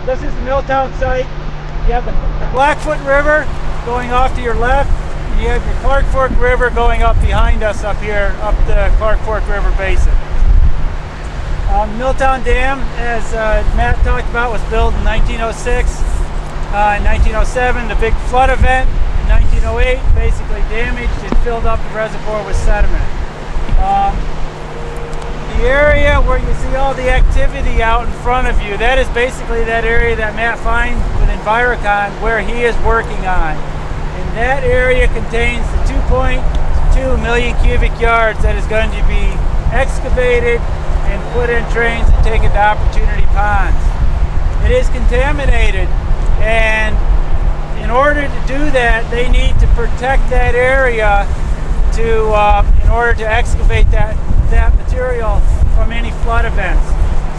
this is the Milltown site. You have the Blackfoot River going off to your left. And you have your Clark Fork River going up behind us up here, up the Clark Fork River Basin. Milltown Dam, as Matt talked about, was built in 1906. In 1907, the big flood event. In 1908, basically damaged and filled up the reservoir with sediment. The area where you see all the activity out in front of you, that is basically that area that Matt finds with Envirocon where he is working on. And that area contains the 2.2 million cubic yards that is going to be excavated and put in drains and taken to opportunity ponds. It is contaminated, and in order to do that, they need to protect that area in order to excavate that material from any flood events.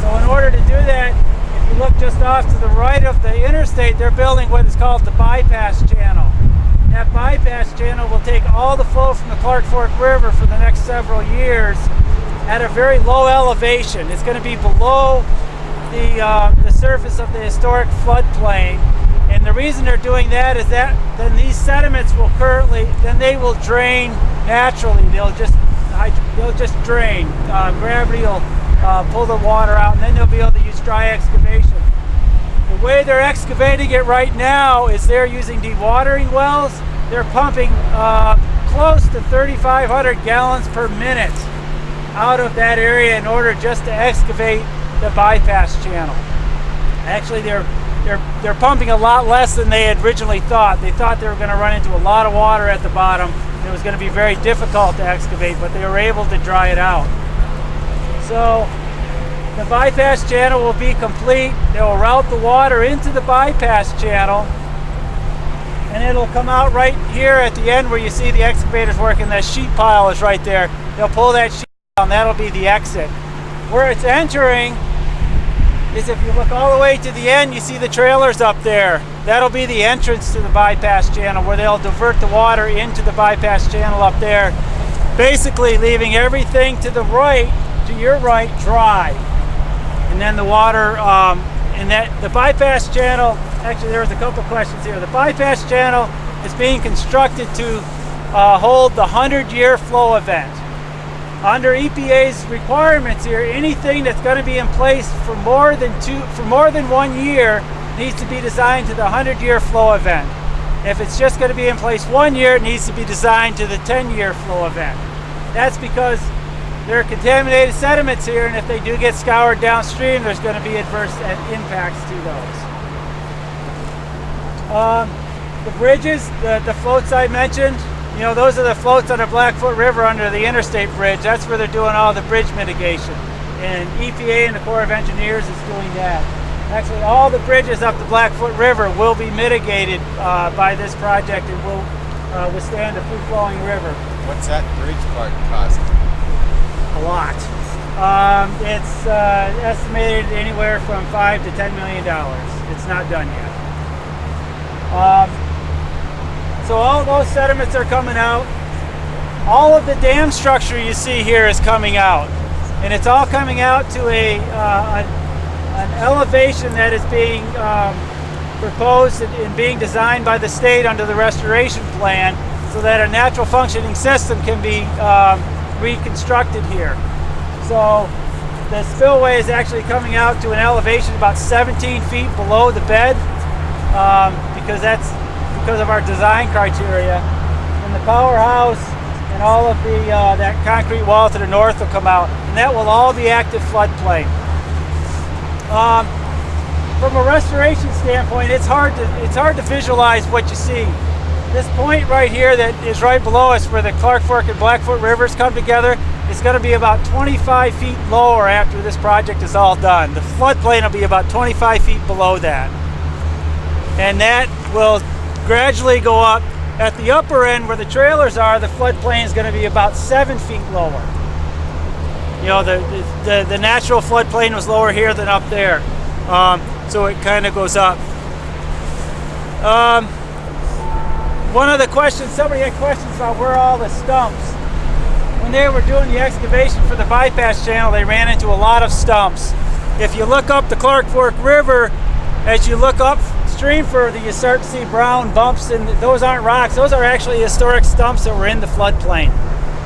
So in order to do that, if you look just off to the right of the interstate, they're building what is called the bypass channel. That bypass channel will take all the flow from the Clark Fork River for the next several years at a very low elevation. It's going to be below the surface of the historic floodplain. And the reason they're doing that is that then these sediments will they will drain naturally. They'll just drain. Gravity will pull the water out, and then they'll be able to use dry excavation. The way they're excavating it right now is they're using dewatering wells. They're pumping close to 3,500 gallons per minute out of that area in order just to excavate the bypass channel. Actually, they're pumping a lot less than they had originally thought. They thought they were going to run into a lot of water at the bottom. It was going to be very difficult to excavate, but they were able to dry it out. So the bypass channel will be complete. They will route the water into the bypass channel, and it'll come out right here at the end where you see the excavators working. That sheet pile is right there. They'll pull that sheet down. That'll be the exit. Where it's entering is, if you look all the way to the end, you see the trailers up there. That'll be the entrance to the bypass channel, where they'll divert the water into the bypass channel up there, basically leaving everything to the right, to your right, dry. And then the water, the bypass channel, actually there was a couple questions here. The bypass channel is being constructed to hold the 100-year flow event. Under EPA's requirements here, anything that's going to be in place for more than 1 year needs to be designed to the 100-year flow event. If it's just going to be in place 1 year, it needs to be designed to the 10-year flow event. That's because there are contaminated sediments here, and if they do get scoured downstream, there's going to be adverse impacts to those. The bridges, the floats I mentioned, those are the floats on the Blackfoot River under the interstate bridge. That's where they're doing all the bridge mitigation. And EPA and the Corps of Engineers is doing that. Actually, all the bridges up the Blackfoot River will be mitigated by this project and will withstand a free-flowing river. What's that bridge part cost? A lot. It's estimated anywhere from $5 to $10 million. It's not done yet. So all those sediments are coming out. All of the dam structure you see here is coming out, and it's all coming out to an elevation that is being proposed and being designed by the state under the restoration plan, so that a natural functioning system can be reconstructed here. So the spillway is actually coming out to an elevation about 17 feet below the bed, because of our design criteria. And the powerhouse and all of that concrete wall to the north will come out, and that will all be active floodplain. From a restoration standpoint, it's hard to visualize what you see. This point right here that is right below us, where the Clark Fork and Blackfoot Rivers come together, is going to be about 25 feet lower after this project is all done. The floodplain will be about 25 feet below that, and that will gradually go up. At the upper end where the trailers are, the floodplain is going to be about 7 feet lower. The natural floodplain was lower here than up there, so it kind of goes up. One of the questions, somebody had questions about where are all the stumps. When they were doing the excavation for the bypass channel, they ran into a lot of stumps. If you look up the Clark Fork River As you look upstream further, you start to see brown bumps, and those aren't rocks. Those are actually historic stumps that were in the floodplain.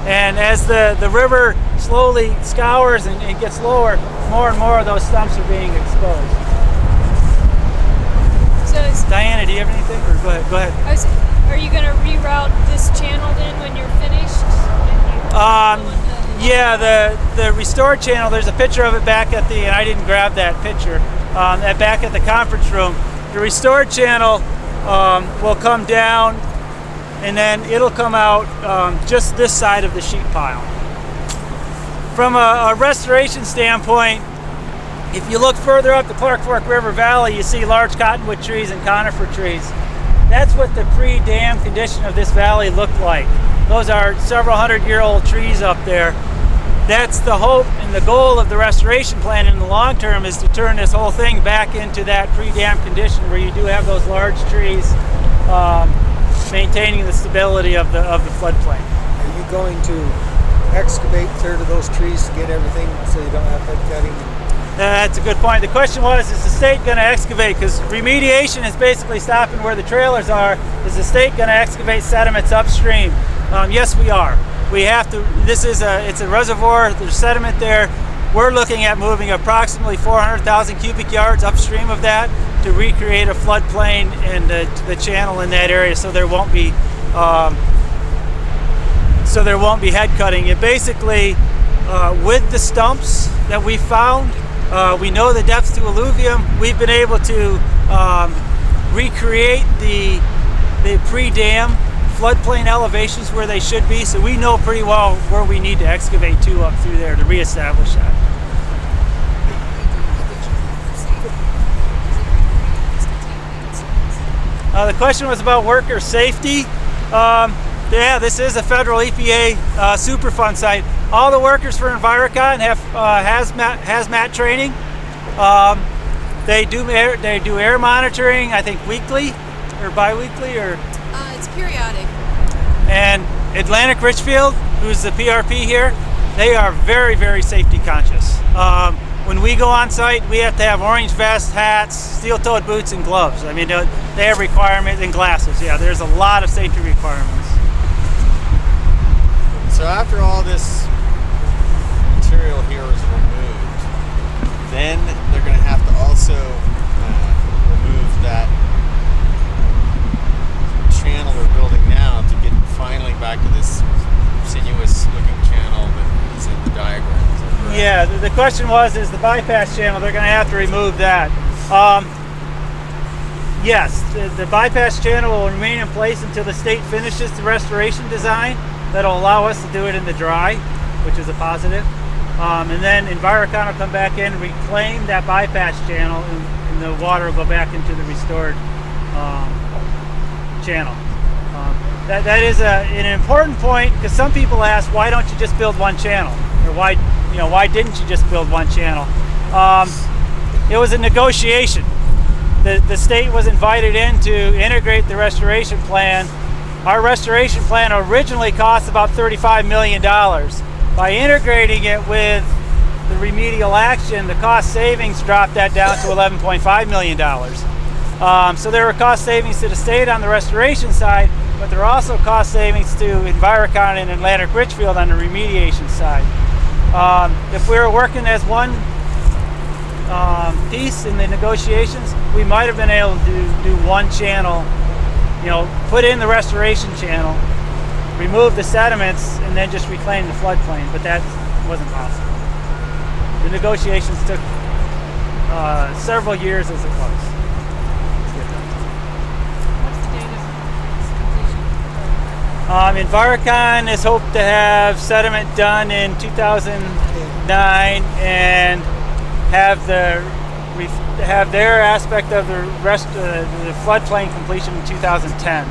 And as the river slowly scours and gets lower, more and more of those stumps are being exposed. So Diana, do you have anything? Or go ahead. are you going to reroute this channel then when you're finished? Yeah, the restored channel, there's a picture of it back at and I didn't grab that picture, back at the conference room. The restored channel will come down, and then it'll come out just this side of the sheet pile. From a restoration standpoint, if you look further up the Clark Fork River Valley, you see large cottonwood trees and conifer trees. That's what the pre-dam condition of this valley looked like. Those are several hundred-year-old trees up there. That's the hope and the goal of the restoration plan in the long term, is to turn this whole thing back into that pre-dam condition where you do have those large trees maintaining the stability of the floodplain. Are you going to excavate clear to those trees to get everything so you don't have head cutting? That's a good point. The question was, is the state going to excavate? Because remediation is basically stopping where the trailers are. Is the state going to excavate sediments upstream? Yes, we are. We have to. It's a reservoir. There's sediment there. We're looking at moving approximately 400,000 cubic yards upstream of that to recreate a floodplain and the channel in that area, so there won't be head cutting. It basically, with the stumps that we found, we know the depth to alluvium. We've been able to recreate the pre-dam floodplain elevations where they should be, so we know pretty well where we need to excavate to up through there to reestablish that. The question was about worker safety. Yeah, this is a federal EPA Superfund site. All the workers for Envirocon have hazmat training. They do air monitoring, I think weekly or bi-weekly, or It's periodic. and Atlantic Richfield, who's the PRP here, they are very, very safety conscious. When we go on site, we have to have orange vests, hats, steel-toed boots, and gloves. I mean, they have requirements, and glasses. Yeah, there's a lot of safety requirements. So after all this material here is removed, then they're going to have to also remove that channel they're building now to get finally back to this sinuous looking channel that is in the diagram. Yeah, the question was, is the bypass channel, they're going to have to remove that. Yes, the bypass channel will remain in place until the state finishes the restoration design. That'll allow us to do it in the dry, which is a positive. And then Envirocon will come back in and reclaim that bypass channel, and the water will go back into the restored channel. That is an important point, because some people ask, why don't you just build one channel? Or why didn't you just build one channel? It was a negotiation. The state was invited in to integrate the restoration plan. Our restoration plan originally cost about $35 million. By integrating it with the remedial action, the cost savings dropped that down to $11.5 million. So there were cost savings to the state on the restoration side, but there are also cost savings to Envirocon and Atlantic Richfield on the remediation side. If we were working as one piece in the negotiations, we might have been able to do one channel, put in the restoration channel, remove the sediments, and then just reclaim the floodplain, but that wasn't possible. The negotiations took several years as it was. What's the date of completion? Envirocon is hoped to have sediment done in 2009 and have their aspect of the floodplain completion in 2010.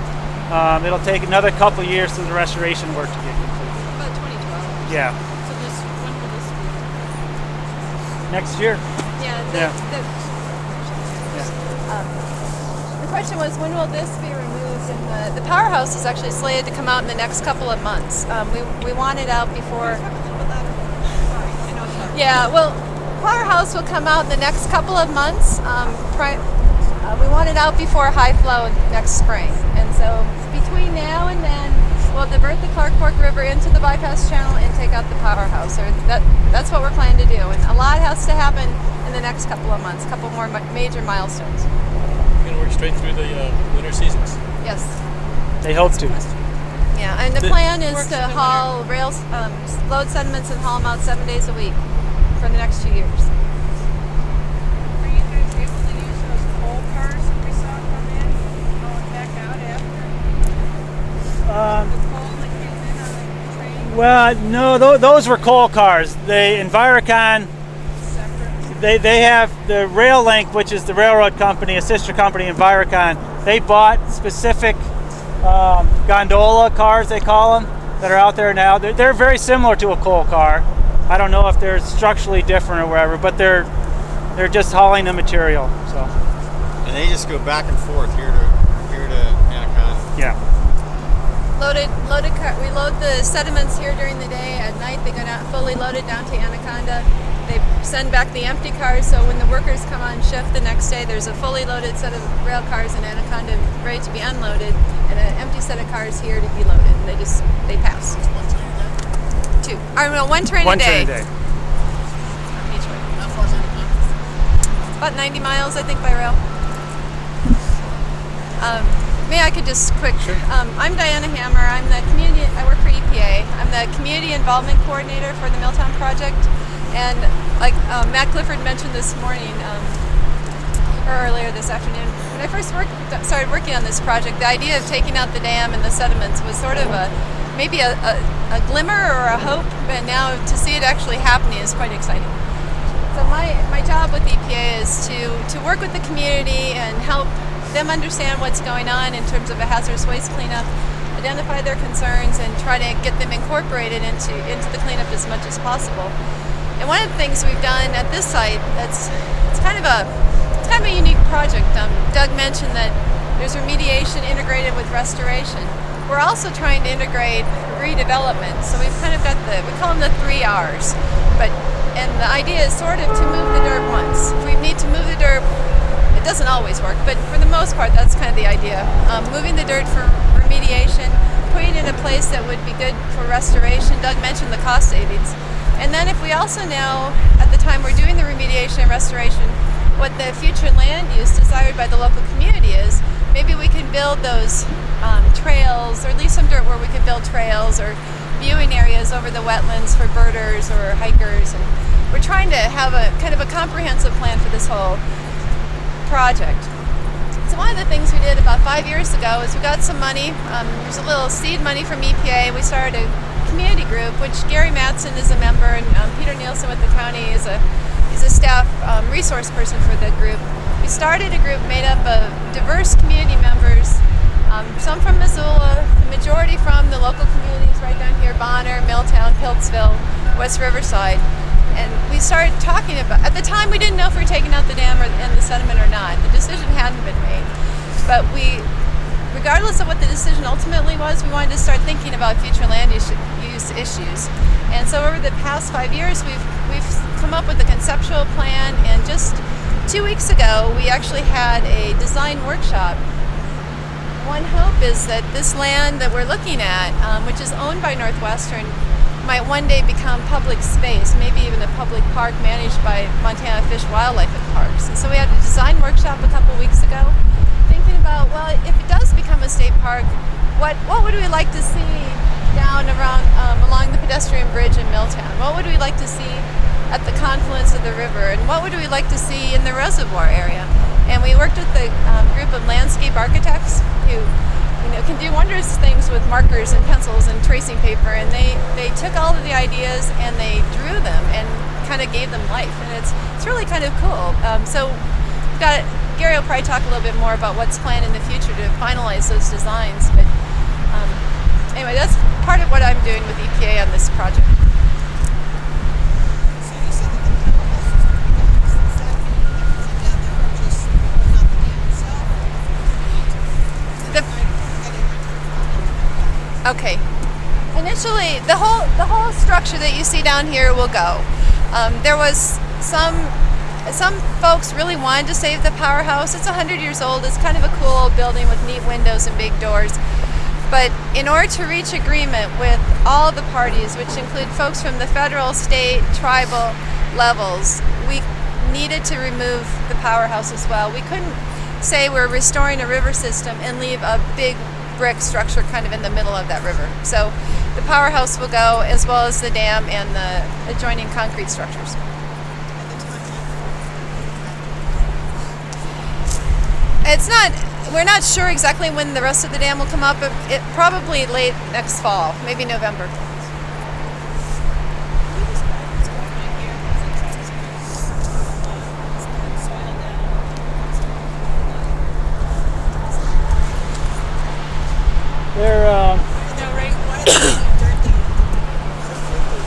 It'll take another couple years for the restoration work to get completed. About 2012. Yeah, So when will this be? next year. Yeah. The question was, when will this be removed? And the powerhouse is actually slated to come out in the next couple of months. We want it out before. Yeah. Well, powerhouse will come out in the next couple of months. We want it out before high flow next spring. And so between now and then, we'll divert the Clark Fork River into the bypass channel and take out the powerhouse. Or that's what we're planning to do. And a lot has to happen in the next couple of months, a couple more major milestones. You're going to work straight through the winter seasons? Yes. They hope to. Yeah, and the plan is to haul rails, load sediments and haul them out 7 days a week for the next 2 years. Are you guys able to use those coal cars that we saw come in, going back out after? The coal that came in on the train? Well, no, those were coal cars. The Envirocon, Separate? they have the Rail Link, which is the railroad company, a sister company, Envirocon. They bought specific gondola cars, they call them, that are out there now. They're very similar to a coal car. I don't know if they're structurally different or whatever, but they're just hauling the material. So. And they just go back and forth here to Anaconda. Yeah. Loaded car. We load the sediments here during the day. At night, they go down fully loaded down to Anaconda. They send back the empty cars, so when the workers come on shift the next day, there's a fully loaded set of rail cars in Anaconda ready to be unloaded, and an empty set of cars here to be loaded. And they pass. Two. I don't know, one train a day. One train a day. Each way. How far is Anaconda? About 90 miles, I think, by rail. Maybe I could just quick. Sure. I'm Diana Hammer. I work for EPA. I'm the community involvement coordinator for the Milltown project. And like Matt Clifford mentioned this morning, or earlier this afternoon, when I first started working on this project, the idea of taking out the dam and the sediments was sort of maybe a glimmer or a hope, but now to see it actually happening is quite exciting. So my job with EPA is to work with the community and help them understand what's going on in terms of a hazardous waste cleanup, identify their concerns, and try to get them incorporated into the cleanup as much as possible. And one of the things we've done at this site, it's kind of a unique project. Doug mentioned that there's remediation integrated with restoration. We're also trying to integrate redevelopment. So we've kind of got we call them the 3 R's. And the idea is sort of to move the dirt once. If we need to move the dirt, it doesn't always work, but for the most part, that's kind of the idea. Moving the dirt for remediation, putting it in a place that would be good for restoration. Doug mentioned the cost savings. And then if we also know, at the time we're doing the remediation and restoration, what the future land use desired by the local community is, maybe we can build those trails, or leave some dirt where we can build trails or viewing areas over the wetlands for birders or hikers. And we're trying to have a kind of a comprehensive plan for this whole project. So one of the things we did about 5 years ago is we got some money. There's a little seed money from EPA. We started a community group, which Gary Mattson is a member, and Peter Nielsen with the county is a staff resource person for the group. We started a group made up of diverse community members, some from Missoula, the majority from the local communities right down here, Bonner, Milltown, Piltsville, West Riverside. And we started talking about, at the time we didn't know if we were taking out the dam and the sediment or not. The decision hadn't been made. But regardless of what the decision ultimately was, we wanted to start thinking about future land use issues. And so over the past 5 years, we've come up with a conceptual plan, and just 2 weeks ago, we actually had a design workshop. One hope is that this land that we're looking at, which is owned by Northwestern, might one day become public space, maybe even a public park managed by Montana Fish, Wildlife and Parks. And so we had a design workshop a couple weeks ago, thinking about, well, if it does become a state park, what would we like to see down around along the pedestrian bridge in Milltown? What would we like to see at the confluence of the river? And what would we like to see in the reservoir area? And we worked with a group of landscape architects who can do wondrous things with markers and pencils and tracing paper, and they took all of the ideas and they drew them and kind of gave them life, and it's really kind of cool. So Gary will probably talk a little bit more about what's planned in the future to finalize those designs, but anyway, that's part of what I'm doing with EPA on this project. So you said that the powerhouse was going to be done. Does that mean together or just not the dam itself? Okay. Initially, the whole structure that you see down here will go. There was some some folks really wanted to save the powerhouse. It's 100 years old. It's kind of a cool old building with neat windows and big doors. But in order to reach agreement with all the parties, which include folks from the federal, state, tribal levels, we needed to remove the powerhouse as well. We couldn't say we're restoring a river system and leave a big brick structure kind of in the middle of that river. So the powerhouse will go, as well as the dam and the adjoining concrete structures. We're not sure exactly when the rest of the dam will come up, but it probably late next fall, maybe November.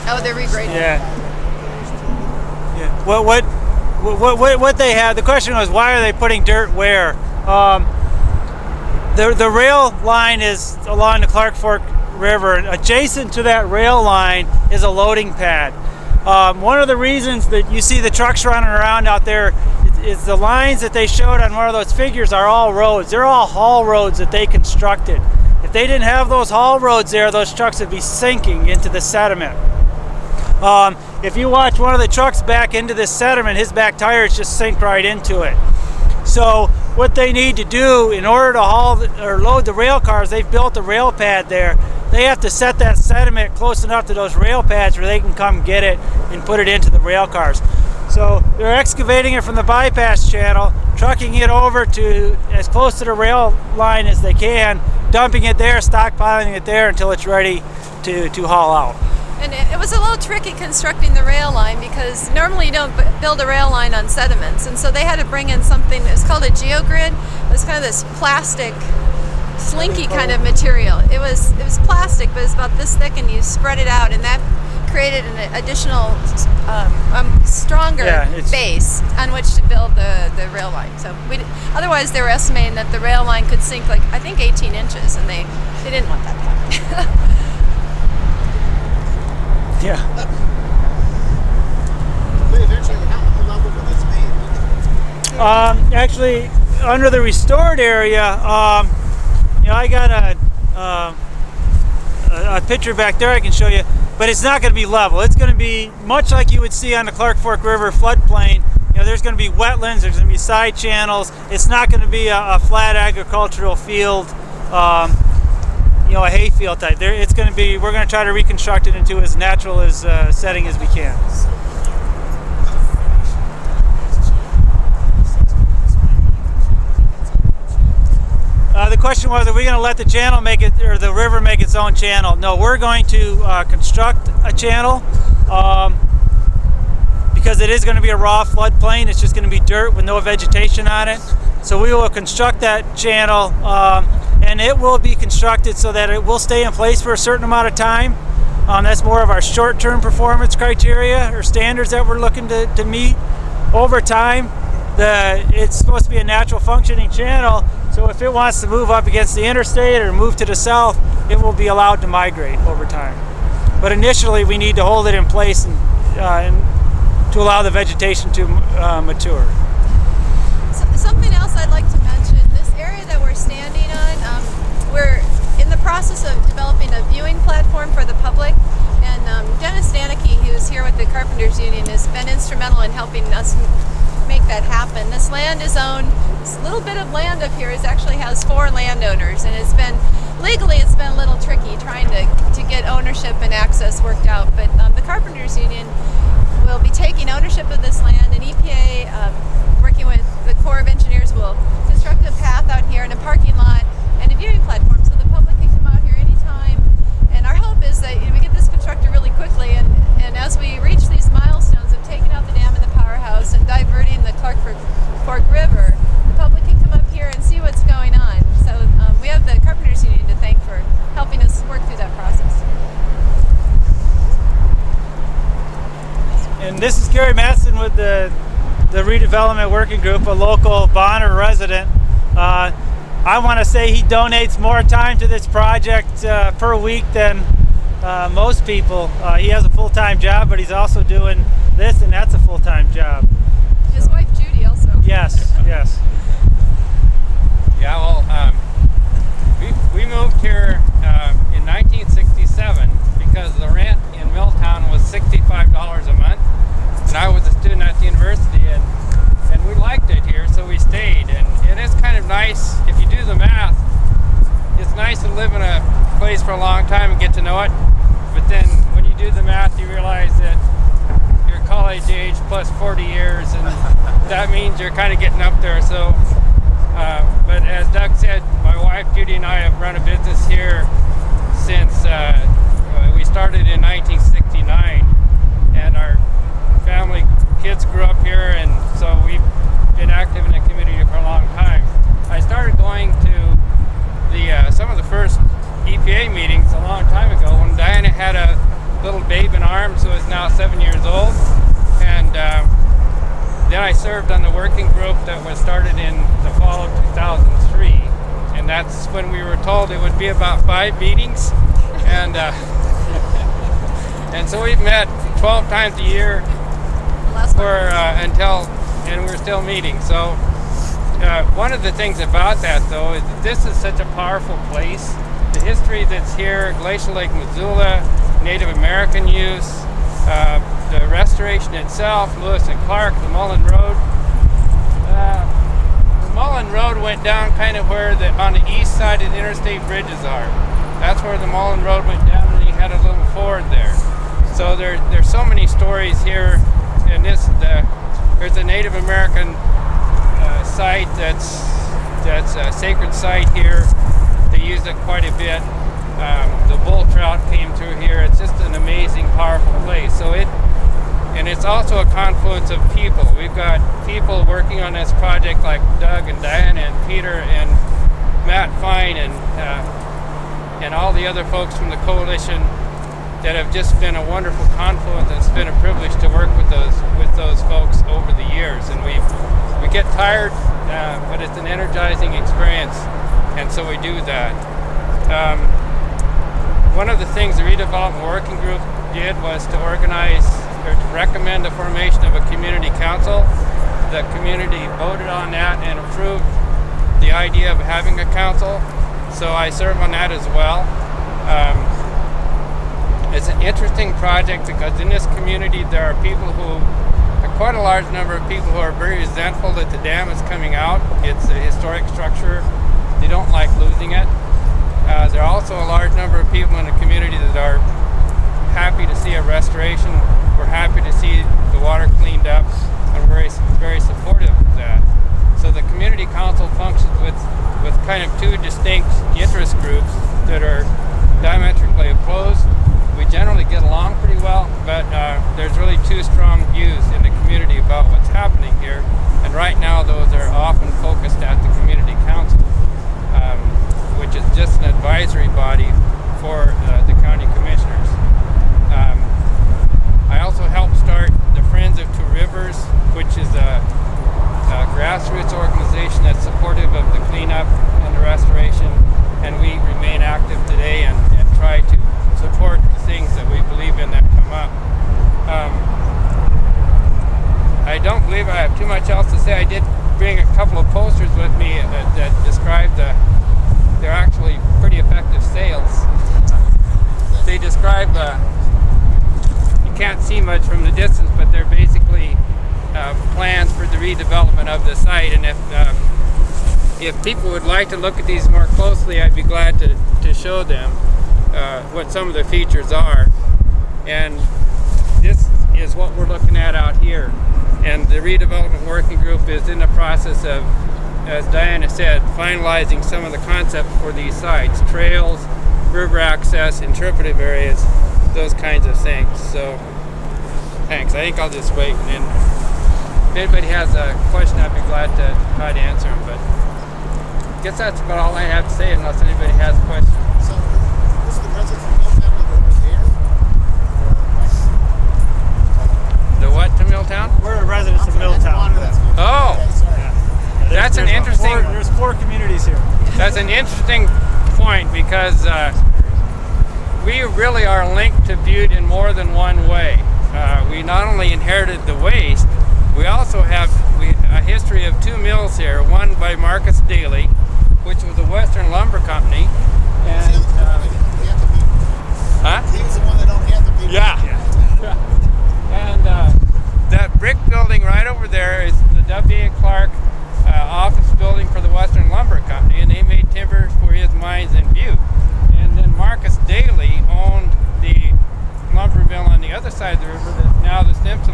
Oh, they're regrading. Yeah. What they have? The question was, why are they putting dirt where? The rail line is along the Clark Fork River. Adjacent to that rail line is a loading pad. One of the reasons that you see the trucks running around out there is the lines that they showed on one of those figures are all roads. They're all haul roads that they constructed. If they didn't have those haul roads there, those trucks would be sinking into the sediment. If you watch one of the trucks back into this sediment, his back tires just sink right into it. So what they need to do in order to haul or load the rail cars, they've built a rail pad there. They have to set that sediment close enough to those rail pads where they can come get it and put it into the rail cars. So they're excavating it from the bypass channel, trucking it over to as close to the rail line as they can, dumping it there, stockpiling it there until it's ready to haul out. And it was a little tricky constructing the rail line because normally you don't build a rail line on sediments, and so they had to bring in something that was called a geogrid. It was kind of this plastic, slinky kind of material. It was plastic, but it's about this thick, and you spread it out, and that created an additional, stronger base on which to build the rail line. So otherwise, they were estimating that the rail line could sink like I think 18 inches, and they didn't want that to happen. Yeah. Eventually, how level will this be? Actually, under the restored area, I got a picture back there I can show you, but it's not going to be level. It's going to be much like you would see on the Clark Fork River floodplain. There's going to be wetlands, there's going to be side channels. It's not going to be a flat agricultural field. A hayfield type. It's going to be. We're going to try to reconstruct it into as natural as setting as we can. The question was, are we going to let the channel make it, or the river make its own channel? No, we're going to construct a channel because it is going to be a raw floodplain. It's just going to be dirt with no vegetation on it. So we will construct that channel. And it will be constructed so that it will stay in place for a certain amount of time. That's more of our short-term performance criteria or standards that we're looking to meet. Over time, it's supposed to be a natural functioning channel, so if it wants to move up against the interstate or move to the south, it will be allowed to migrate over time. But initially, we need to hold it in place and to allow the vegetation to mature. Something else I'd like to mention, this area that we're standing on, we're in the process of developing a viewing platform for the public, and Dennis Stanicky, who's here with the Carpenters Union, has been instrumental in helping us make that happen. This land is owned, this little bit of land up here actually has 4 landowners, and legally it's been a little tricky trying to get ownership and access worked out, but the Carpenters Union will be taking ownership of this land, and EPA, working with the Corps of Engineers, will construct a path out here and a parking lot and a viewing platform so the public can come out here anytime. And our hope is that we get this constructed really quickly, and as we reach these milestones of taking out the dam and the powerhouse and diverting the Clark Fork River, the public can come up here and see what's going on. So we have the Carpenters Union to thank for helping us work through that process. And this is Gary Matson with the redevelopment working group, a local Bonner resident. I want to say he donates more time to this project per week than most people. He has a full-time job, but he's also doing this, and that's a full-time job. His wife Judy also. Yes, yes. Yeah, well, we moved here in 1967 because the rent in Milltown was $65 a month, and I was a student at the university, and we liked it here, so we stayed. And it is kind of nice, if you do the math, it's nice to live in a place for a long time and get to know it, but then when you do the math, you realize that you're college age plus 40 years, and that means you're kind of getting up there. So, but as Doug said, my wife Judy and I have run a business here since we started in 1969, and our family kids grew up here, and so we've been active in the community for a long time. I started going to some of the first EPA meetings a long time ago when Diana had a little babe in arms who is now 7 years old, and then I served on the working group that was started in the fall of 2003, and that's when we were told it would be about 5 meetings, and and so we've met 12 times a year and we're still meeting. So one of the things about that, though, is that this is such a powerful place. The history that's here, Glacial Lake Missoula, Native American use, the restoration itself, Lewis and Clark, the Mullen Road. The Mullen Road went down kind of where on the east side of the interstate bridges are. That's where the Mullen Road went down, and you had a little ford there. So there's so many stories here. And there's a Native American site that's a sacred site here. They use it quite a bit. The bull trout came through here. It's just an amazing, powerful place. And it's also a confluence of people. We've got people working on this project like Doug and Diana and Peter and Matt Fine and all the other folks from the coalition that have just been a wonderful confluence. It's been a privilege to work with those folks over the years, and we get tired, but it's an energizing experience, and so we do that. One of the things the redevelopment working group did was to organize or to recommend the formation of a community council. The community voted on that and approved the idea of having a council, so I serve on that as well. It's an interesting project because in this community there are quite a large number of people who are very resentful that the dam is coming out. It's a historic structure. They don't like losing it. There are also a large number of people in the community that are happy to see a restoration. We're happy to see the water cleaned up, and we're very, very supportive of that. So the community council functions with kind of two distinct interest groups that are diametrically opposed. We generally get along pretty well, but there's really two strong views in the community about what's happening here. And right now, those are often focused at the community council, which is just an advisory body for the county commissioners. I also helped start the Friends of Two Rivers, which is a grassroots organization that's supportive of the cleanup and the restoration, and we remain active today and try to support the things that we believe in that come up. I don't believe I have too much else to say. I did bring a couple of posters with me that describe they're actually pretty effective sails. They describe, you can't see much from the distance, but they're basically plans for the redevelopment of the site. And if people would like to look at these more closely, I'd be glad to show them what some of the features are. And this is what we're looking at out here. And the redevelopment working group is in the process of, as Diana said, finalizing some of the concepts for these sites: trails, river access, interpretive areas, those kinds of things. So thanks. I think I'll just wait, and if anybody has a question, I'd be glad to try to answer them. But I guess that's about all I have to say, unless anybody has questions. So, is the residents of Milltown over there? The what to Milltown? We're residents of Milltown. Oh, that's an interesting. There's 4 communities here. That's an interesting point, because we really are linked to Butte in more than one way. We not only inherited the waste, We also have a history of 2 mills here, one by Marcus Daly, which was a Western Lumber Company, and He was the one that don't have the people. huh? He was the one that don't have the people. Yeah. And that brick building right over there is the W.A. Clark office building for the Western Lumber Company, and they made timber for his mines in Butte. And then Marcus Daly owned the lumber mill on the other side of the river that's now the Stimson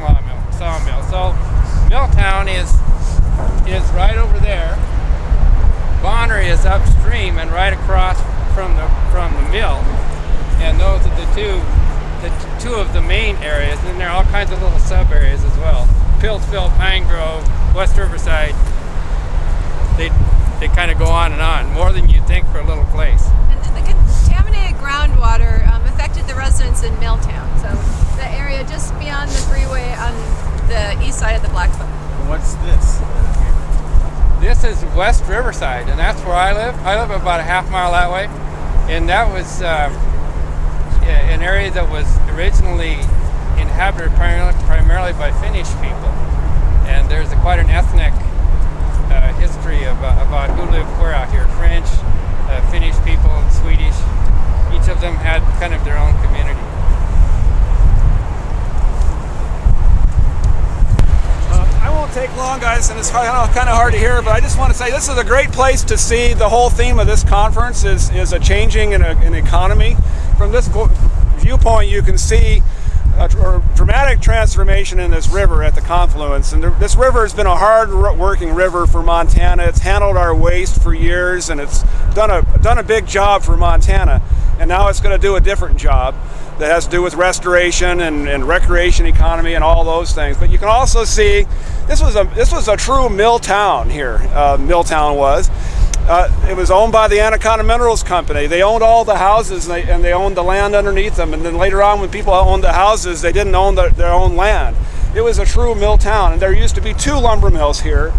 sawmill. So Milltown is right over there. Bonner is upstream and right across from the mill. And those are the two of the main areas, and there are all kinds of little sub areas as well. Piltsville, Pine Grove, West Riverside. They kind of go on and on, more than you'd think for a little place. And the contaminated groundwater affected the residents in Milltown, so the area just beyond the freeway on the east side of the Blackfoot. What's this? This is West Riverside, and that's where I live. I live about a half mile that way, and that was an area that was originally inhabited primarily by Finnish people. And there's quite an ethnic history about who lived where out here. French, Finnish people, and Swedish. Each of them had kind of their own community. I won't take long, guys, and it's kind of hard to hear, but I just want to say this is a great place to see. The whole theme of this conference is a changing in an economy. From this viewpoint, you can see a dramatic transformation in this river at the confluence. And this river has been a hard-working river for Montana. It's handled our waste for years, and it's done a big job for Montana. And now it's going to do a different job that has to do with restoration and recreation economy and all those things. But you can also see this was a true mill town here. Milltown was. It was owned by the Anaconda Minerals Company. They owned all the houses and they owned the land underneath them. And then later on, when people owned the houses, they didn't own their own land. It was a true mill town. And there used to be 2 lumber mills here.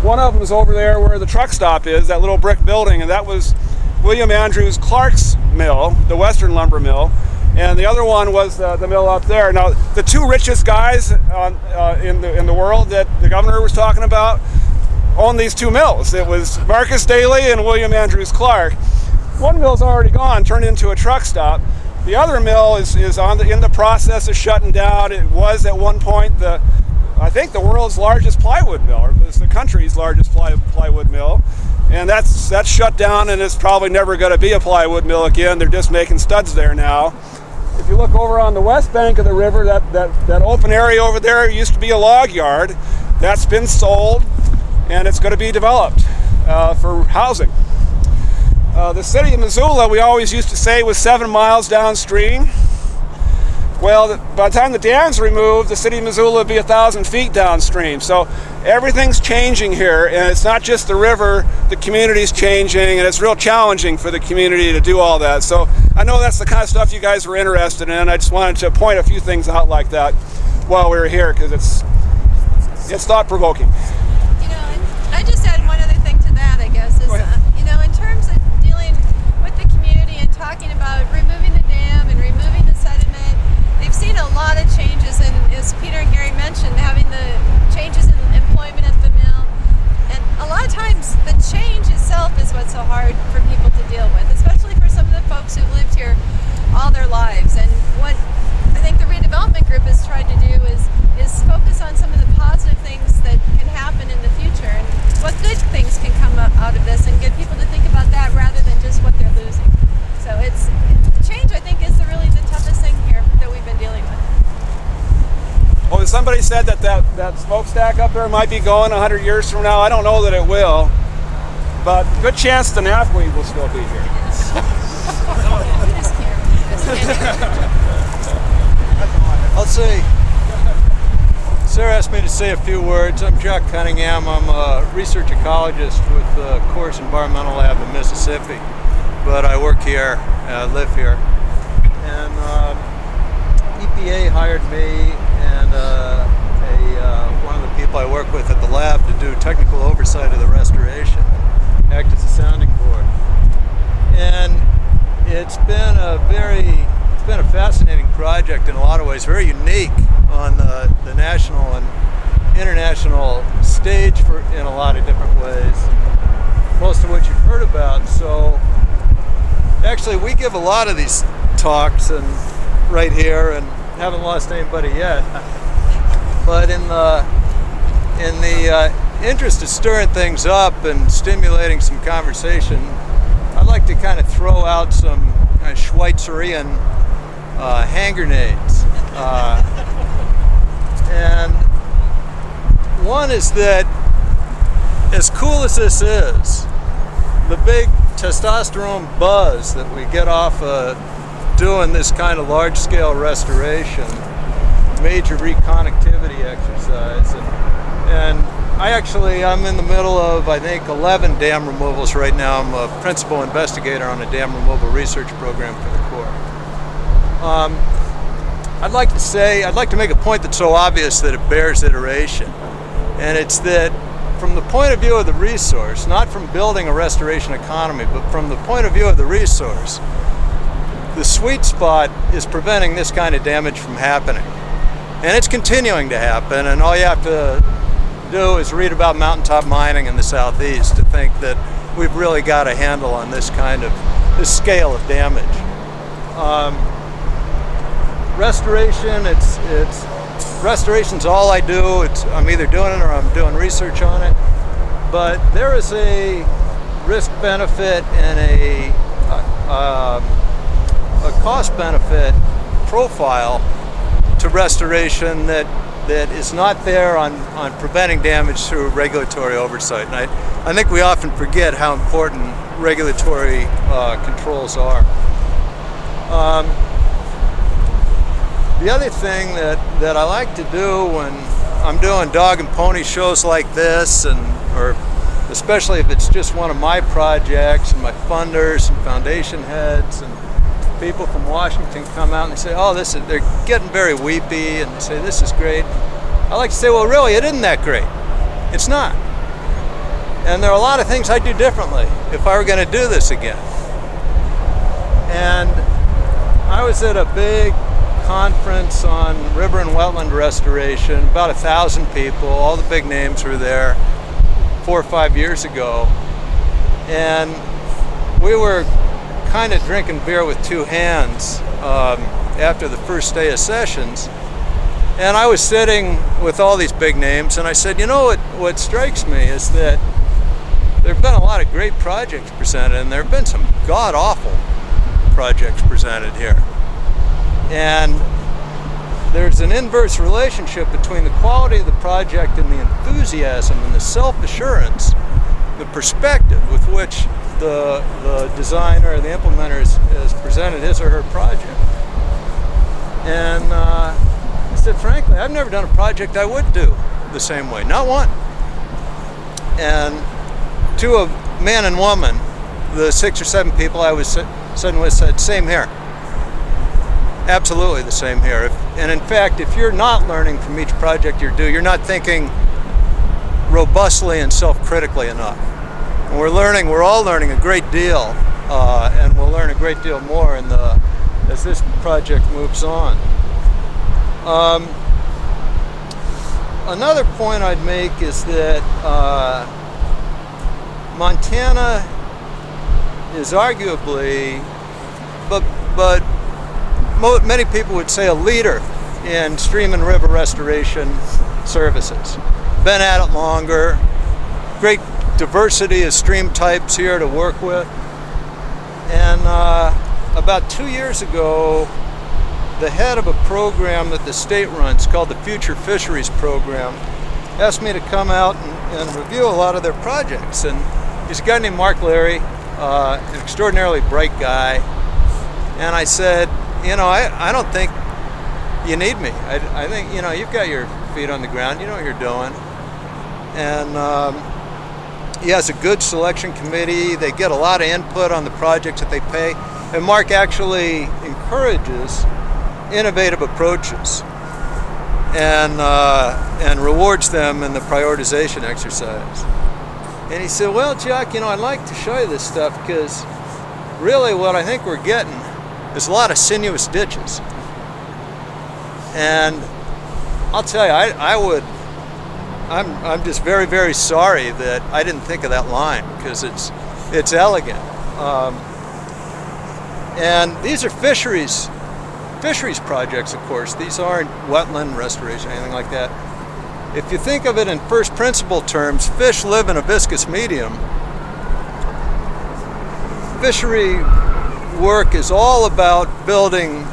One of them is over there where the truck stop is, that little brick building, and that was William Andrews Clark's mill, the Western Lumber Mill. And the other one was the mill up there. Now, the 2 richest guys in the world that the governor was talking about owned these 2 mills. It was Marcus Daly and William Andrews Clark. One mill's already gone, turned into a truck stop. The other mill is in the process of shutting down. It was at one point I think the world's largest plywood mill, or it was the country's largest plywood mill. And that's shut down, and it's probably never going to be a plywood mill again. They're just making studs there now. If you look over on the west bank of the river, that open area over there used to be a log yard. That's been sold, and it's going to be developed for housing. The city of Missoula, we always used to say, was 7 miles downstream. Well, by the time the dam's removed, the city of Missoula would be 1,000 feet downstream. So everything's changing here, and it's not just the river, the community's changing, and it's real challenging for the community to do all that. So I know that's the kind of stuff you guys were interested in. I just wanted to point a few things out like that while we were here, because it's thought-provoking. You know, and I just add one other thing to that, I guess, is, you know, in terms of dealing with the community and talking about removing the dam and removing the sediment, they've seen a lot of changes, and as Peter and Gary mentioned, having the changes in employment at the mill. And a lot of times the change itself is what's so hard for people to deal with, especially for some of the folks who've lived here all their lives. And what I think the redevelopment group has tried to do is focus on some of the positive things that can happen in the future and what good things can come out of this, and get people to think about that rather than just what they're losing. So it's change, I think, is really the toughest thing here that we've been dealing with. Well, somebody said that smokestack up there might be going 100 years from now. I don't know that it will, but good chance the knapweed will still be here. I'll say, Sarah asked me to say a few words. I'm Jack Cunningham. I'm a research ecologist with the Coors Environmental Lab in Mississippi, but I work here, live here. And EPA hired me and one of the people I work with at the lab to do technical oversight of the restoration, act as a sounding board. And it's been a fascinating project in a lot of ways, very unique on the national and international stage in a lot of different ways, most of which you've heard about. So actually we give a lot of these talks and right here, and haven't lost anybody yet. But in the interest of stirring things up and stimulating some conversation, I'd like to kind of throw out some Schweizerian hand grenades. And one is that, as cool as this is, the big testosterone buzz that we get off doing this kind of large-scale restoration, major reconnectivity exercise, and I'm in the middle of, I think, 11 dam removals right now. I'm a principal investigator on a dam removal research program for the Corps. I'd like to make a point that's so obvious that it bears iteration, and it's that from the point of view of the resource, not from building a restoration economy, but from the point of view of the resource, the sweet spot is preventing this kind of damage from happening. And it's continuing to happen, and all you have to do is read about mountaintop mining in the southeast to think that we've really got a handle on this scale of damage. Restoration, restoration's all I do. I'm either doing it or I'm doing research on it. But there is a risk benefit and a cost-benefit profile to restoration that is not there on preventing damage through regulatory oversight. And I think we often forget how important regulatory controls are. The other thing that I like to do when I'm doing dog and pony shows like this, or especially if it's just one of my projects, and my funders and foundation heads and people from Washington come out and they say, oh, they're getting very weepy and say, this is great. I like to say, well, really, it isn't that great. It's not. And there are a lot of things I'd do differently if I were going to do this again. And I was at a big conference on river and wetland restoration, about 1,000 people, all the big names were there 4 or 5 years ago. And we were kind of drinking beer with two hands after the first day of sessions, and I was sitting with all these big names, and I said, you know what strikes me is that there have been a lot of great projects presented, and there have been some god-awful projects presented here, and there's an inverse relationship between the quality of the project and the enthusiasm and the self-assurance, the perspective with which the designer or the implementer has presented his or her project. And I said, frankly, I've never done a project I would do the same way, not one. And to a man and woman, the 6 or 7 people I was sitting with said, same here. Absolutely the same here. And in fact, if you're not learning from each project you're not thinking robustly and self-critically enough. And we're all learning a great deal, and we'll learn a great deal more as this project moves on. Another point I'd make is that Montana is arguably, but many people would say, a leader in stream and river restoration services. Been at it longer, great diversity of stream types here to work with. And about 2 years ago, the head of a program that the state runs called the Future Fisheries Program asked me to come out and review a lot of their projects. And he's a guy named Mark Leary, an extraordinarily bright guy. And I said, I don't think you need me. I think, you've got your feet on the ground, you know what you're doing. And he has a good selection committee. They get a lot of input on the projects that they pay. And Mark actually encourages innovative approaches and rewards them in the prioritization exercise. And he said, well, Jack, I'd like to show you this stuff because really what I think we're getting is a lot of sinuous ditches. And I'll tell you, I would I'm just very, very sorry that I didn't think of that line, because it's elegant. And these are fisheries projects, of course. These aren't wetland restoration, anything like that. If you think of it in first principle terms, fish live in a viscous medium. Fishery work is all about building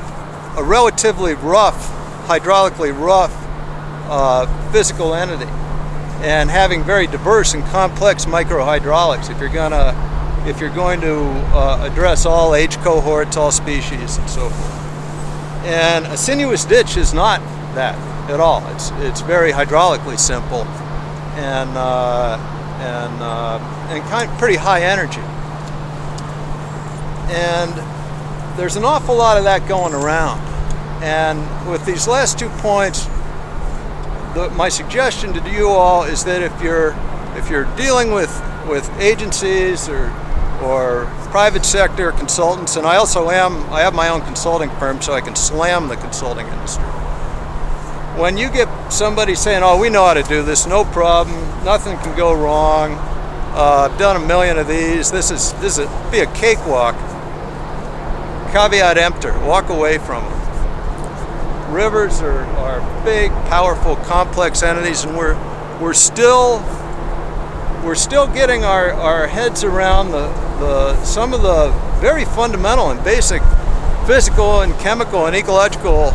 a relatively rough, hydraulically rough physical entity, and having very diverse and complex microhydraulics if you're going to address all age cohorts, all species, and so forth. And a sinuous ditch is not that at all. It's very hydraulically simple and kind of pretty high energy. And there's an awful lot of that going around. And with these last 2 points, my suggestion to you all is that if you're dealing with agencies or private sector consultants, and I have my own consulting firm, so I can slam the consulting industry. When you get somebody saying, "Oh, we know how to do this, no problem, nothing can go wrong, I've done a million of these, this is be a cakewalk," caveat emptor, walk away from them. Rivers are big, powerful, complex entities, and we're still getting our heads around some of the very fundamental and basic physical and chemical and ecological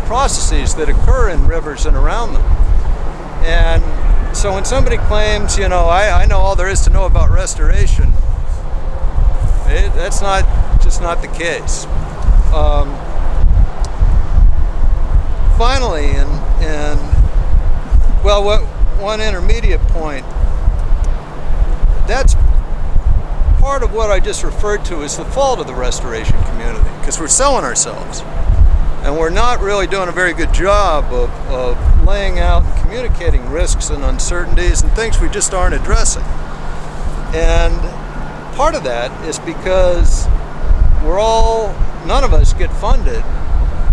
processes that occur in rivers and around them. And so when somebody claims, I know all there is to know about restoration, that's just not the case. Finally, one intermediate point, that's part of what I just referred to as the fault of the restoration community, because we're selling ourselves. And we're not really doing a very good job of laying out and communicating risks and uncertainties and things we just aren't addressing. And part of that is because none of us get funded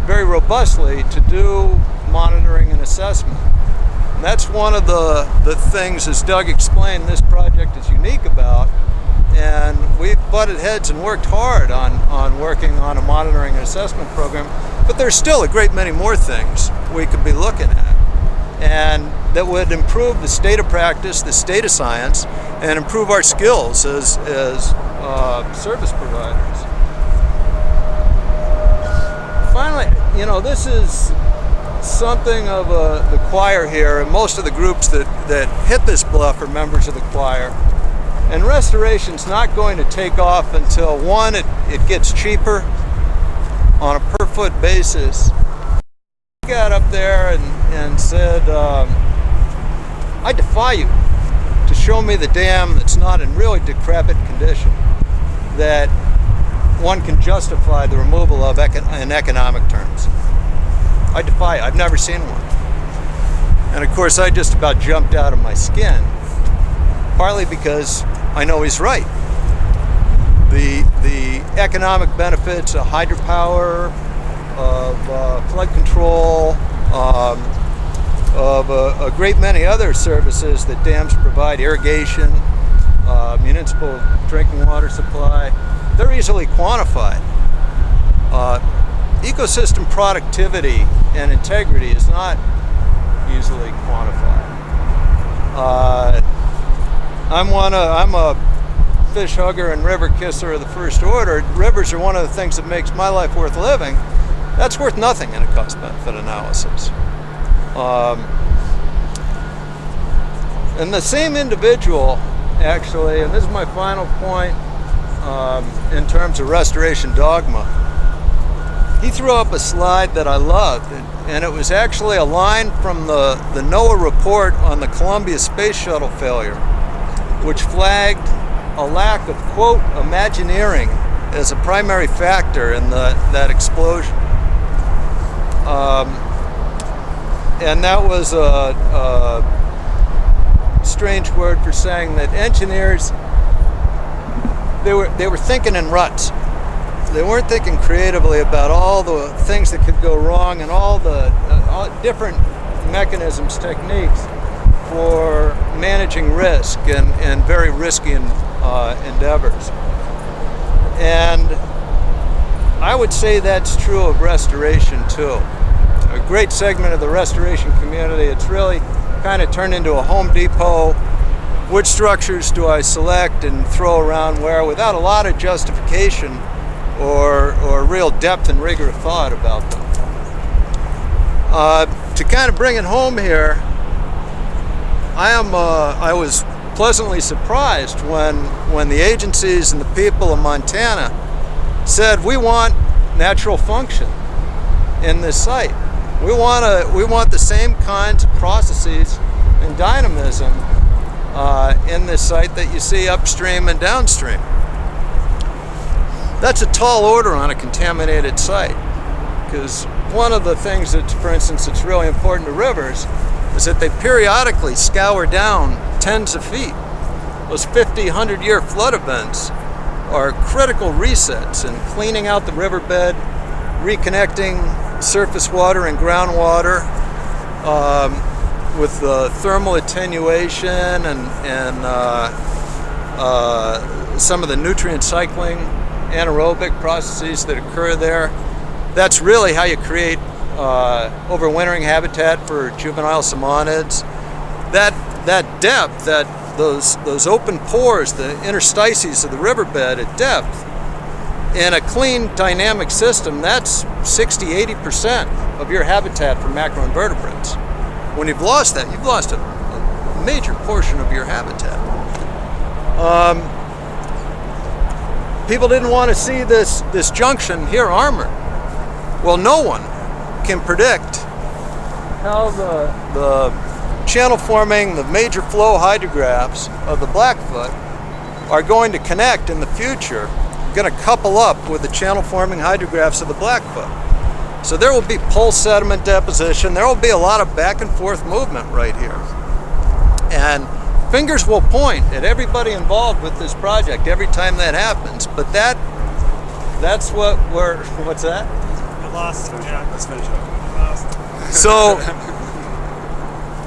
very robustly to do monitoring and assessment. And that's one of the things, as Doug explained, this project is unique about. And we've butted heads and worked hard on working on a monitoring and assessment program, but there's still a great many more things we could be looking at, and that would improve the state of practice, the state of science, and improve our skills as service providers. Finally, this is something of the choir here, and most of the groups that hit this bluff are members of the choir. And restoration's not going to take off until, one, it gets cheaper on a per foot basis. I got up there and said, I defy you to show me the dam that's not in really decrepit condition that one can justify the removal of in economic terms. I defy it. I've never seen one. And of course, I just about jumped out of my skin, partly because I know he's right. The economic benefits of hydropower, of flood control, of a great many other services that dams provide, irrigation, municipal drinking water supply, they're easily quantified. Ecosystem productivity and integrity is not easily quantified. I'm a fish hugger and river kisser of the first order. Rivers are one of the things that makes my life worth living. That's worth nothing in a cost-benefit analysis. And the same individual, actually, and this is my final point in terms of restoration dogma, he threw up a slide that I loved, and it was actually a line from the NOAA report on the Columbia Space Shuttle failure, which flagged a lack of, quote, Imagineering as a primary factor in that explosion. And that was a strange word for saying that engineers, they were thinking in ruts. They weren't thinking creatively about all the things that could go wrong and all the different mechanisms, techniques for managing risk and very risky endeavors. And I would say that's true of restoration too. A great segment of the restoration community, it's really kind of turned into a Home Depot. Which structures do I select and throw around where without a lot of justification or real depth and rigor of thought about them. To kind of bring it home here, I was pleasantly surprised when the agencies and the people of Montana said we want natural function in this site. We want the same kinds of processes and dynamism in this site that you see upstream and downstream. That's a tall order on a contaminated site, because one of the things that, for instance, that's really important to rivers is that they periodically scour down tens of feet. Those 50, 100-year flood events are critical resets in cleaning out the riverbed, reconnecting surface water and groundwater, with thermal attenuation and some of the nutrient cycling anaerobic processes that occur there. That's really how you create overwintering habitat for juvenile salmonids. That depth, those open pores, the interstices of the riverbed at depth, in a clean dynamic system, that's 60-80% of your habitat for macroinvertebrates. When you've lost that, you've lost a major portion of your habitat. People didn't want to see this junction here armored. Well, no one can predict how the channel forming, the major flow hydrographs of the Blackfoot are going to connect in the future, going to couple up with the channel forming hydrographs of the Blackfoot. So there will be pulse sediment deposition. There will be a lot of back and forth movement right here. And fingers will point at everybody involved with this project every time that happens. But that's what's that? I lost it. Yeah, let's finish it. So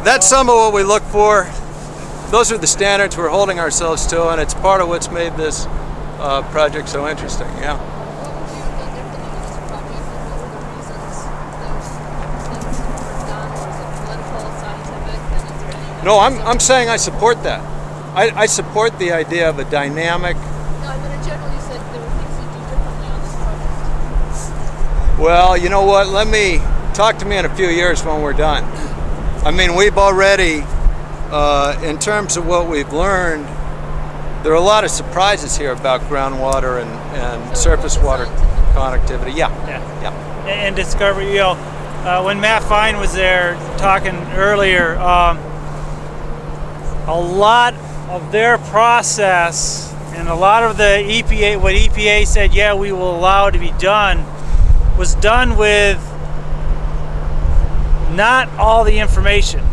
that's some of what we look for. Those are the standards we're holding ourselves to, and it's part of what's made this project so interesting. Yeah. No, I'm saying I support that. I support the idea of a dynamic. No, but in general, you said there were things you do differently on this project. Well, you know what? Let me talk to me in a few years when we're done. I mean, we've already, in terms of what we've learned, there are a lot of surprises here about groundwater and surface water connectivity. Yeah. And discovery. When Matt Fine was there talking earlier, a lot of their process and a lot of the EPA, what EPA said, yeah, we will allow to be done, was done with not all the information.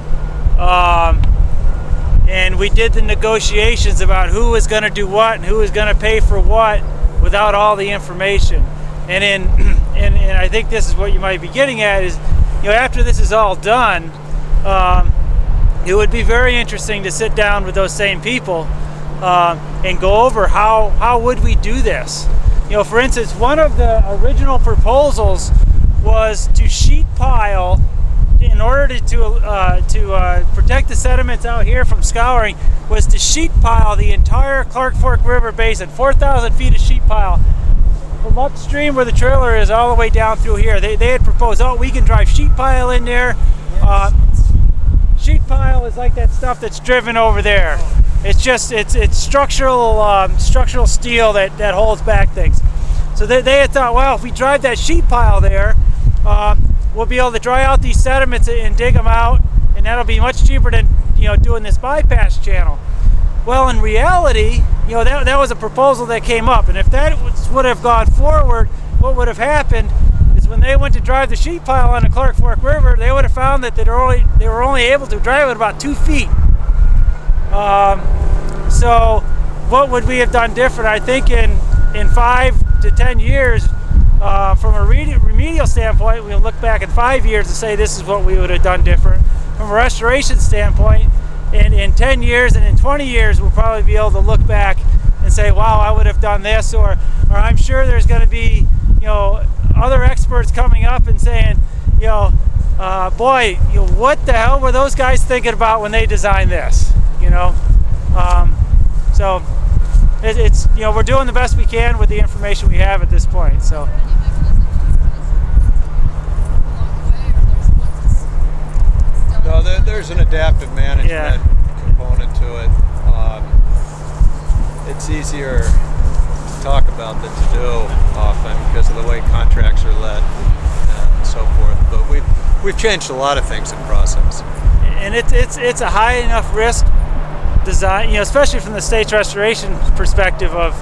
And we did the negotiations about who was going to do what and who was going to pay for what without all the information. And I think this is what you might be getting at is, after this is all done, it would be very interesting to sit down with those same people and go over how would we do this. For instance, one of the original proposals was to sheet pile in order to protect the sediments out here from scouring, was to sheet pile the entire Clark Fork River basin, 4,000 feet of sheet pile from upstream where the trailer is all the way down through here. They had proposed, we can drive sheet pile in there. Sheet pile is like that stuff that's driven over there. It's just it's structural steel that holds back things. So they had thought, well, if we drive that sheet pile there, we'll be able to dry out these sediments and dig them out, and that'll be much cheaper than doing this bypass channel. Well, in reality, that was a proposal that came up, and if that would have gone forward, what would have happened is when they went to drive the sheet pile on the Clark Fork River, they would have found that they were only able to drive it about 2 feet. So what would we have done different? I think in 5 to 10 years, from a remedial standpoint, we'll look back in 5 years and say this is what we would have done different. From a restoration standpoint, in 10 years and in 20 years, we'll probably be able to look back and say, wow, I would have done this, or I'm sure there's going to be, other experts coming up and saying, boy, what the hell were those guys thinking about when they designed this, so it's we're doing the best we can with the information we have at this point. So. No, there's an adaptive management component to it. It's easier to talk about than to do often because of the way contracts are led and so forth. But we've changed a lot of things in process. And it's a high enough risk design, especially from the state's restoration perspective of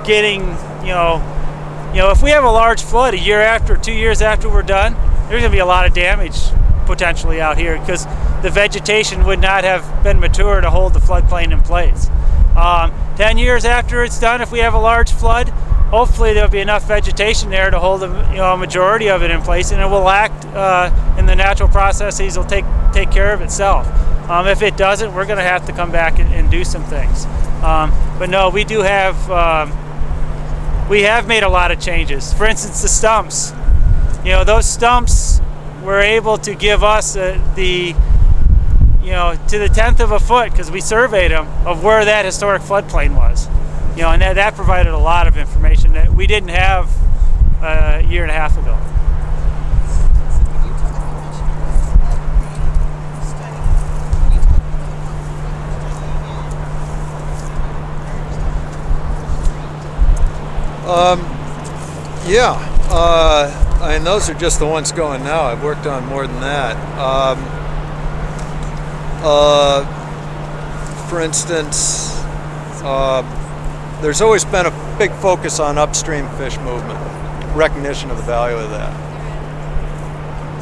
getting, if we have a large flood a year after, 2 years after we're done, there's going to be a lot of damage potentially out here because the vegetation would not have been mature to hold the floodplain in place. 10 years after it's done, if we have a large flood, hopefully there'll be enough vegetation there to hold a majority of it in place, and it will act in the natural processes. Will take care of itself. If it doesn't, we're going to have to come back and do some things. But no, we do have we have made a lot of changes. For instance, the stumps. Those stumps were able to give us the to the 10th of a foot, because we surveyed them, of where that historic floodplain was. And that provided a lot of information that we didn't have a year and a half ago. And those are just the ones going now. I've worked on more than that. For instance, there's always been a big focus on upstream fish movement, recognition of the value of that.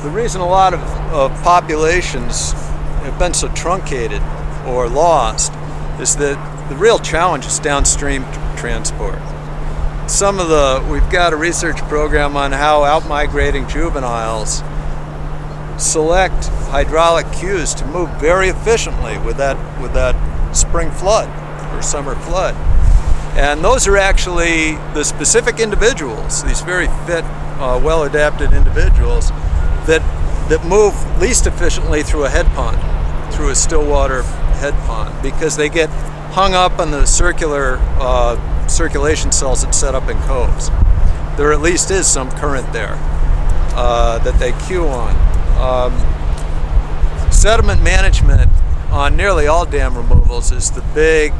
The reason a lot of populations have been so truncated or lost is that the real challenge is downstream transport. We've got a research program on how out-migrating juveniles select hydraulic cues to move very efficiently with that spring flood or summer flood. And those are actually the specific individuals, these very fit, well-adapted individuals that move least efficiently through a head pond, through a stillwater head pond, because they get hung up on the circulation cells that set up in coves. There at least is some current there that they cue on. Sediment management on nearly all dam removals is the big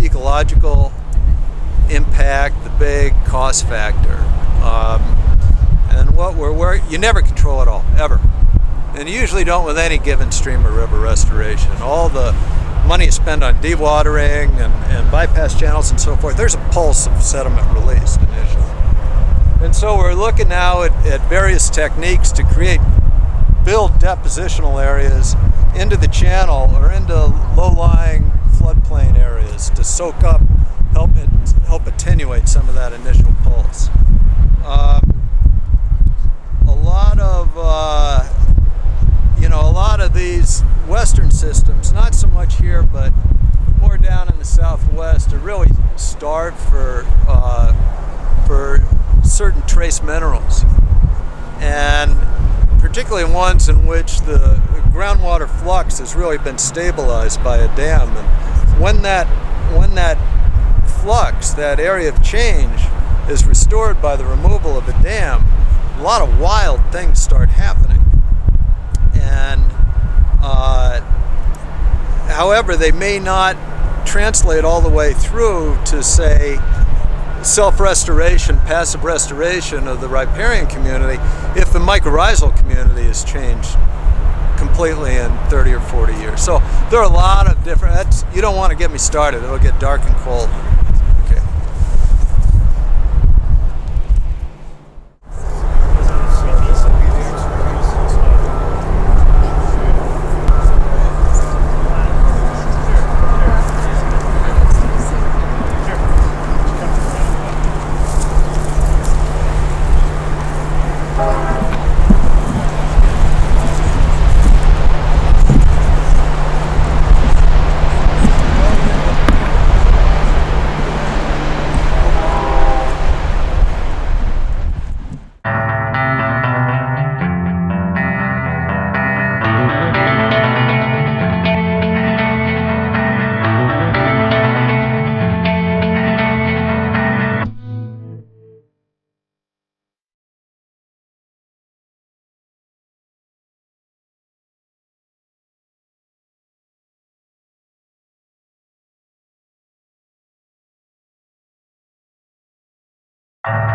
ecological impact, the big cost factor. And you never control it all, ever. And you usually don't with any given stream or river restoration. All the money you spend on dewatering and bypass channels and so forth, there's a pulse of sediment released initially. And so we're looking now at various techniques to build depositional areas into the channel or into low-lying floodplain areas to soak up, help attenuate some of that initial pulse. A lot of these western systems, not so much here, but more down in the southwest, are really starved for certain trace minerals, and particularly ones in which the groundwater flux has really been stabilized by a dam. And when that flux, that area of change, is restored by the removal of a dam, a lot of wild things start happening. And however, they may not translate all the way through to, say, self-restoration, passive restoration of the riparian community if the mycorrhizal community has changed completely in 30 or 40 years. So there are a lot of different, you don't want to get me started, it'll get dark and cold. Okay. Bye.